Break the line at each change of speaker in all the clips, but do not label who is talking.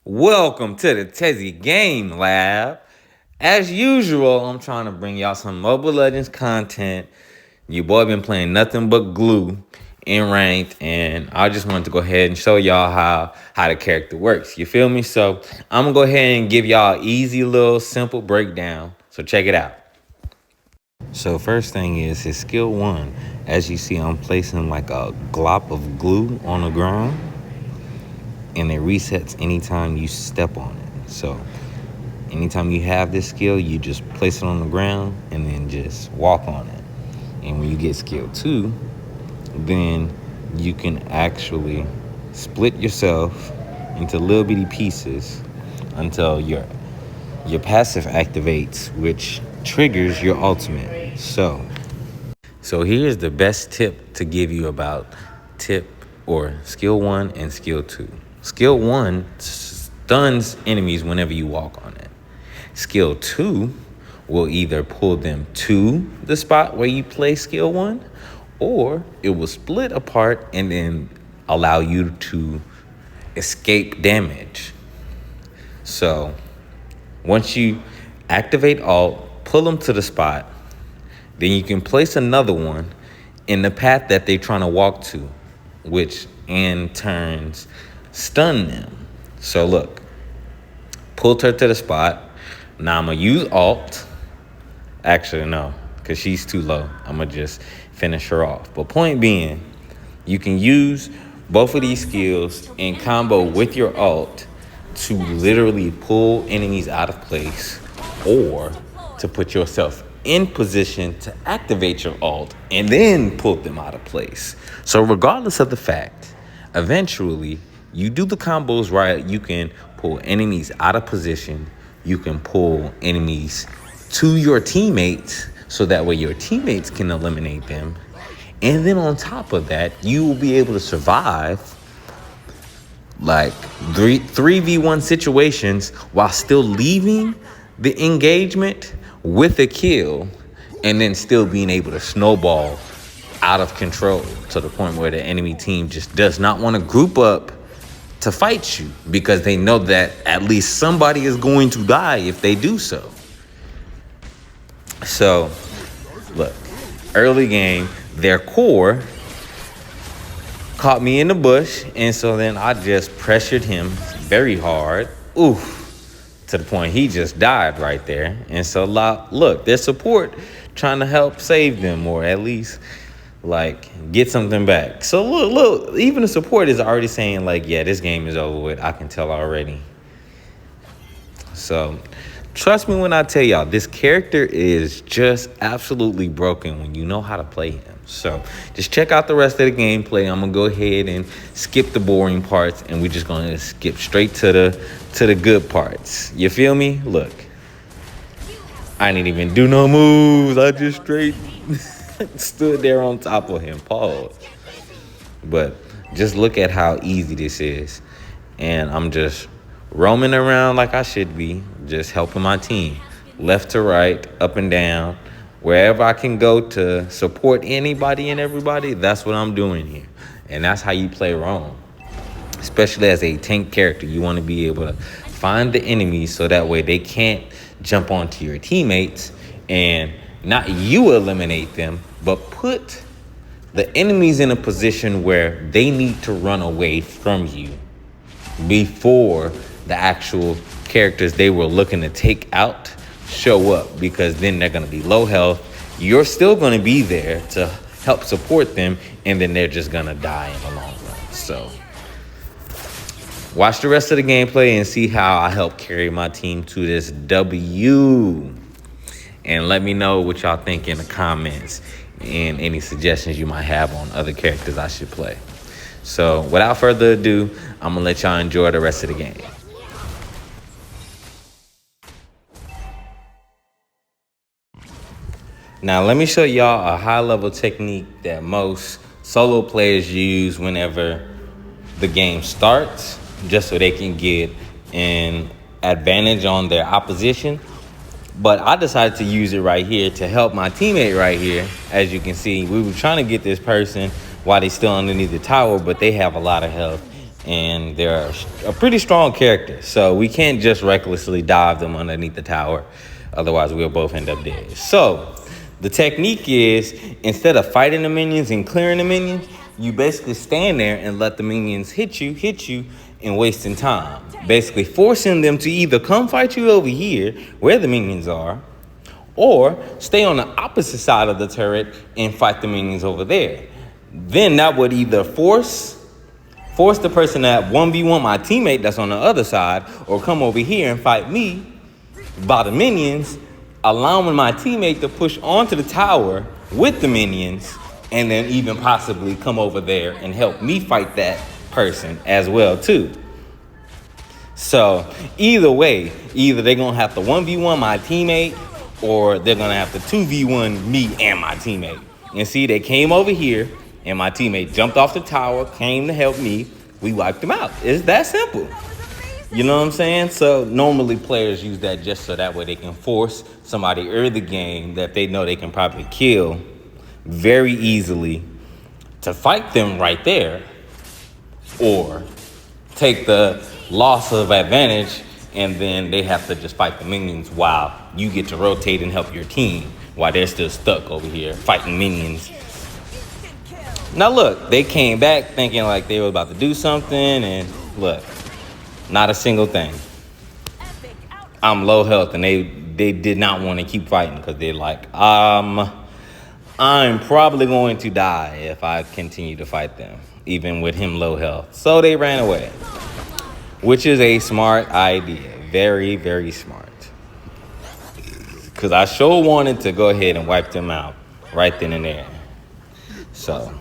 Welcome to the Tezzy Game Lab. As usual, I'm trying to bring y'all some Mobile Legends content. Your boy been playing nothing but Gloo in ranked, and I just wanted to go ahead and show y'all how the character works. You feel me? So I'm gonna go ahead and give y'all an easy little simple breakdown. So check it out. So first thing is his skill 1. As you see, I'm placing like a glop of glue on the ground, and it resets anytime you step on it. So anytime you have this skill, you just place it on the ground and then just walk on it. And when you get skill 2, then you can actually split yourself into little bitty pieces until your passive activates, which triggers your ultimate. So here's the best tip to give you about skill 1 and skill 2. Skill 1 stuns enemies whenever you walk on it. Skill 2 will either pull them to the spot where you play skill 1, or it will split apart and then allow you to escape damage. So once you activate alt, pull them to the spot, then you can place another one in the path that they're trying to walk to, which in turns stun them. So look, pulled her to the spot. Now I'm gonna use alt. Actually, no, because she's too low. I'm gonna just finish her off. But point being, you can use both of these skills in combo with your alt to literally pull enemies out of place, or to put yourself in position to activate your alt and then pull them out of place. So regardless of the fact, eventually you do the combos right, you can pull enemies out of position, you can pull enemies to your teammates so that way your teammates can eliminate them. And then on top of that, you will be able to survive like 3v1 situations while still leaving the engagement with a kill, and then still being able to snowball out of control to the point where the enemy team just does not want to group up to fight you, because they know that at least somebody is going to die if they do so. So look, early game, their core caught me in the bush, and so then I just pressured him very hard. Oof. To the point he just died right there. And so look, their support trying to help save them, or at least like get something back. So look, even the support is already saying like, yeah, this game is over with. I can tell already. So trust me when I tell y'all, this character is just absolutely broken when you know how to play him. So just check out the rest of the gameplay. I'm gonna go ahead and skip the boring parts, and we're just gonna skip straight to the good parts. You feel me? Look, I didn't even do no moves. I just straight stood there on top of him. Pause. But just look at how easy this is, and I'm just roaming around like I should be, just helping my team, left to right, up and down. Wherever I can go to support anybody and everybody, that's what I'm doing here. And that's how you play Rome. Especially as a tank character, you want to be able to find the enemies so that way they can't jump onto your teammates and not you eliminate them, but put the enemies in a position where they need to run away from you before the actual characters they were looking to take out show up, because then they're going to be low health. You're still going to be there to help support them, and then they're just going to die in the long run. So watch the rest of the gameplay and see how I help carry my team to this W. And let me know what y'all think in the comments and any suggestions you might have on other characters I should play. So without further ado, I'm going to let y'all enjoy the rest of the game. Now, let me show y'all a high-level technique that most solo players use whenever the game starts, just so they can get an advantage on their opposition. But I decided to use it right here to help my teammate right here. As you can see, we were trying to get this person while they're still underneath the tower, but they have a lot of health. and they're a pretty strong character. So we can't just recklessly dive them underneath the tower. Otherwise, we'll both end up dead. So the technique is, instead of fighting the minions and clearing the minions, you basically stand there and let the minions hit you, and wasting time. Basically forcing them to either come fight you over here, where the minions are, or stay on the opposite side of the turret and fight the minions over there. Then that would either force the person that 1v1 my teammate that's on the other side, or come over here and fight me by the minions, allowing my teammate to push onto the tower with the minions, and then even possibly come over there and help me fight that person as well too. So either way, either they're gonna have to 1v1 my teammate, or they're gonna have to 2v1 me and my teammate. And see, they came over here and my teammate jumped off the tower, came to help me. We wiped them out. It's that simple. You know what I'm saying? So normally players use that just so that way they can force somebody early the game that they know they can probably kill very easily to fight them right there, or take the loss of advantage and then they have to just fight the minions while you get to rotate and help your team while they're still stuck over here fighting minions. Now look, they came back thinking like they were about to do something, and look, not a single thing. I'm low health, and they did not want to keep fighting because they're like, I'm probably going to die if I continue to fight them, even with him low health. So they ran away, which is a smart idea. Very, very smart. Because I sure wanted to go ahead and wipe them out right then and there. So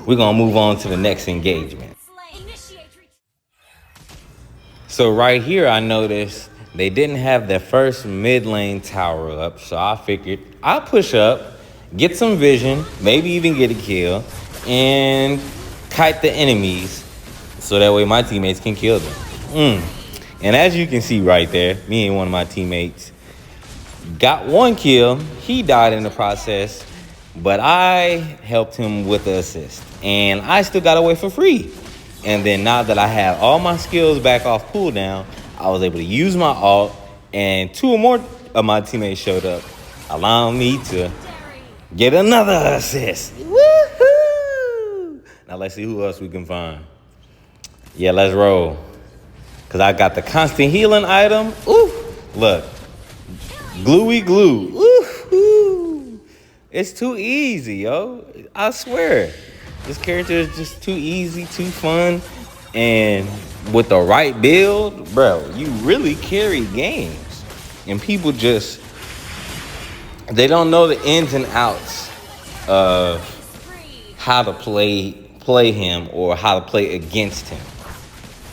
we're going to move on to the next engagement. So right here, I noticed they didn't have their first mid lane tower up. So I figured I'll push up, get some vision, maybe even get a kill, and kite the enemies so that way my teammates can kill them. And as you can see right there, me and one of my teammates got one kill. He died in the process, but I helped him with the assist, and I still got away for free. And then now that I have all my skills back off cooldown, I was able to use my ult, and 2 or more of my teammates showed up, allowing me to get another assist. Woohoo! Now let's see who else we can find. Yeah, let's roll. Because I got the constant healing item. Ooh, look. Gloo. Ooh, it's too easy, yo. I swear. This character is just too easy, too fun. And with the right build, bro, you really carry games. And people just, they don't know the ins and outs of how to play him or how to play against him.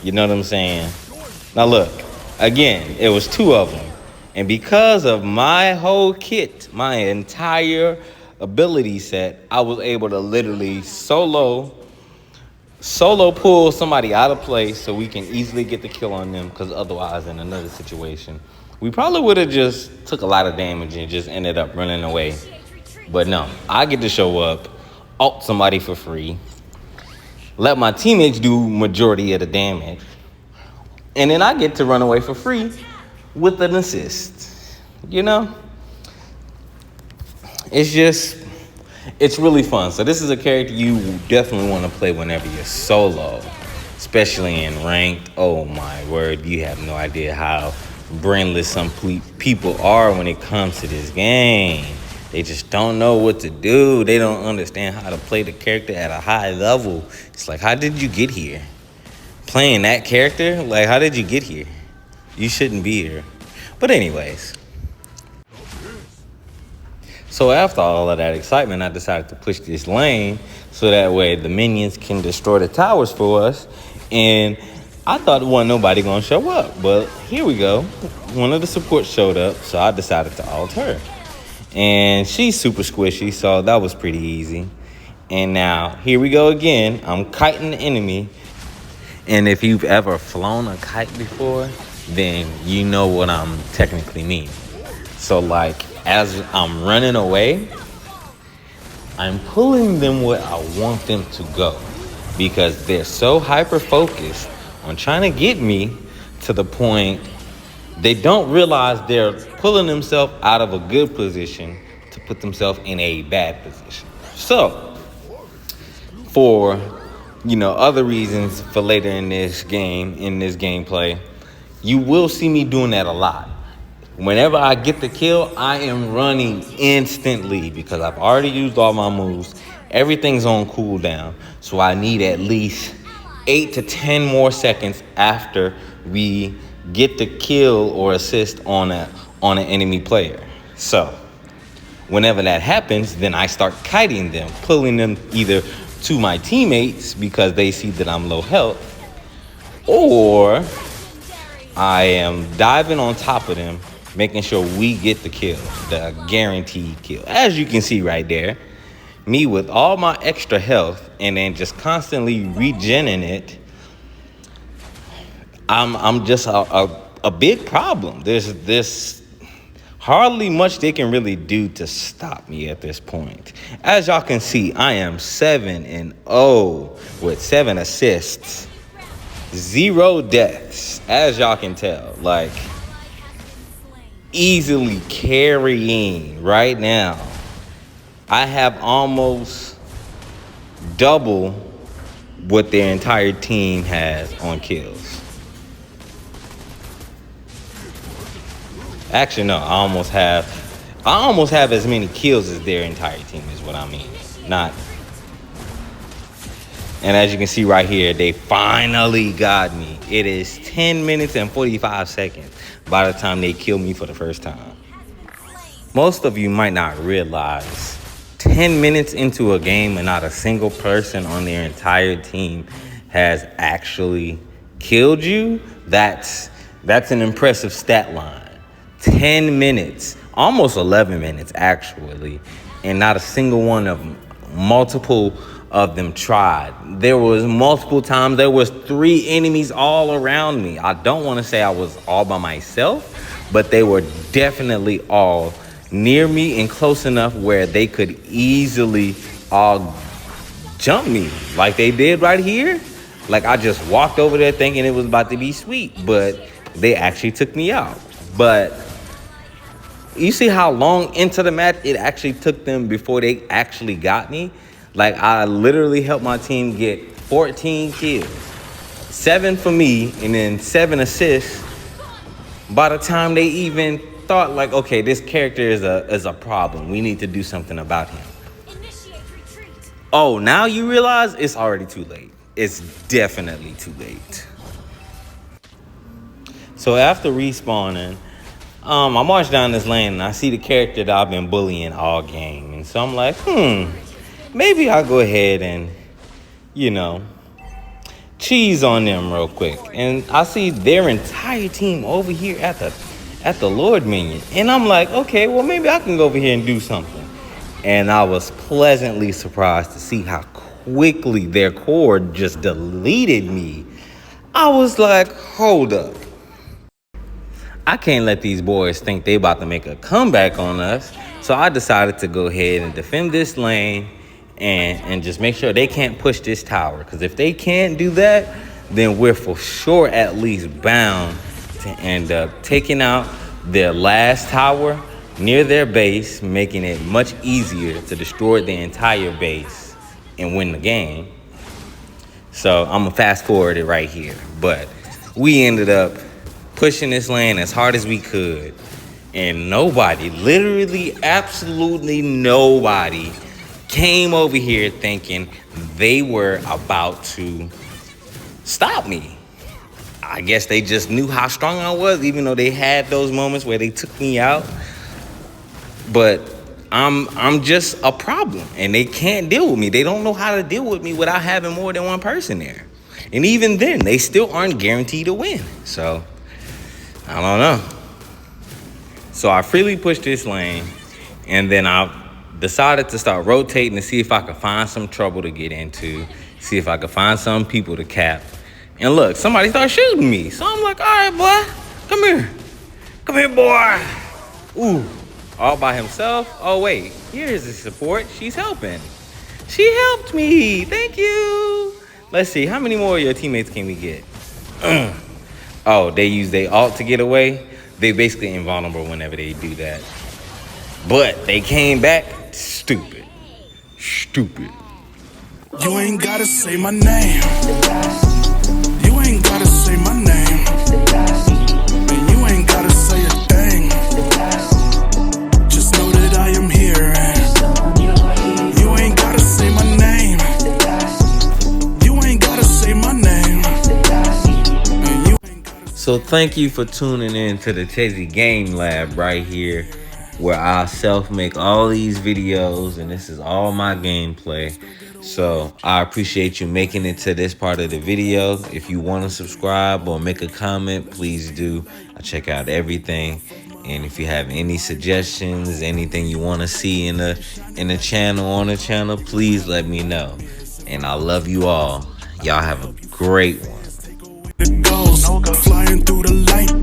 You know what I'm saying? Now look, again, it was 2 of them. And because of my whole kit, my entire ability set, I was able to literally solo pull somebody out of place so we can easily get the kill on them, because otherwise in another situation, we probably would have just took a lot of damage and just ended up running away. But no, I get to show up, ult somebody for free, let my teammates do majority of the damage, and then I get to run away for free with an assist. You know? It's really fun. So this is a character you definitely want to play whenever you're solo, especially in ranked. Oh my word, you have no idea how brainless some people are when it comes to this game. They just don't know what to do. They don't understand how to play the character at a high level. It's like, how did you get here? Playing that character? Like, how did you get here? You shouldn't be here. But anyways. So after all of that excitement, I decided to push this lane so that way the minions can destroy the towers for us. And I thought there wasn't nobody going to show up. But here we go. One of the supports showed up, so I decided to ult her. And she's super squishy, so that was pretty easy. And now, here we go again. I'm kiting the enemy. And if you've ever flown a kite before, then you know what I'm technically mean. So like, as I'm running away, I'm pulling them where I want them to go, because they're so hyper-focused on trying to get me to the point they don't realize they're pulling themselves out of a good position to put themselves in a bad position. So, for other reasons for later in this game, in this gameplay, you will see me doing that a lot. Whenever I get the kill, I am running instantly because I've already used all my moves. Everything's on cooldown, so I need at least 8 to 10 more seconds after we get the kill or assist on an enemy player. So whenever that happens, then I start kiting them, pulling them either to my teammates because they see that I'm low health, or I am diving on top of them, making sure we get the kill, the guaranteed kill. As you can see right there, me with all my extra health and then just constantly regenning it, I'm just a big problem. There's hardly much they can really do to stop me at this point. As y'all can see, I am 7-0 with 7 assists, 0 deaths. As y'all can tell, like, easily carrying right now. I have almost double what their entire team has on kills. Actually, no, I almost have as many kills as their entire team is what I mean. Not. And as you can see right here, they finally got me. It is 10 minutes and 45 seconds by the time they kill me for the first time. Most of you might not realize 10 minutes into a game and not a single person on their entire team has actually killed you. That's an impressive stat line. 10 minutes, almost 11 minutes actually, and not a single one of them, multiple of them tried. There was multiple times, there was 3 enemies all around me. I don't want to say I was all by myself, but they were definitely all near me and close enough where they could easily all jump me like they did right here. Like, I just walked over there thinking it was about to be sweet, but they actually took me out. But you see how long into the match it actually took them before they actually got me? Like, I literally helped my team get 14 kills, 7 for me, and then 7 assists. By the time they even thought, like, okay, this character is a problem, we need to do something about him. Oh, now you realize it's already too late. It's definitely too late. So after respawning, I march down this lane and I see the character that I've been bullying all game. And so I'm like, maybe I'll go ahead and, cheese on them real quick. And I see their entire team over here at the Lord minion. And I'm like, okay, well, maybe I can go over here and do something. And I was pleasantly surprised to see how quickly their core just deleted me. I was like, hold up. I can't let these boys think they about to make a comeback on us. So I decided to go ahead and defend this lane and just make sure they can't push this tower. Because if they can't do that, then we're for sure at least bound to end up taking out their last tower near their base, making it much easier to destroy the entire base and win the game. So I'm going to fast forward it right here. But we ended up pushing this lane as hard as we could, and nobody, literally absolutely nobody, came over here thinking they were about to stop me. I guess they just knew how strong I was, even though they had those moments where they took me out. But I'm just a problem, and they can't deal with me. They don't know how to deal with me without having more than one person there. And even then, they still aren't guaranteed to win. So I don't know. So I freely pushed this lane, and then I decided to start rotating to see if I could find some trouble to get into, see if I could find some people to cap. And look, somebody started shooting me. So I'm like, all right, boy, come here. Come here, boy. Ooh, all by himself. Oh, wait, here's the support. She's helping. She helped me. Thank you. Let's see, how many more of your teammates can we get? Oh, they use their ult to get away. They basically invulnerable whenever they do that. But they came back. Stupid. Stupid.
You ain't gotta say my name. You ain't gotta say my name. And you ain't gotta say a thing. Just know that I am here. And you ain't gotta say my name. You ain't gotta say my name. And you ain't gotta.
So thank you for tuning in to the Tezzy Game Lab right here, where I self-make all these videos, and this is all my gameplay. So I appreciate you making it to this part of the video. If you want to subscribe or make a comment, please do. I check out everything. And if you have any suggestions, anything you want to see in the channel, on the channel, please let me know. And I love you all. Y'all have a great one.
Flying through the light.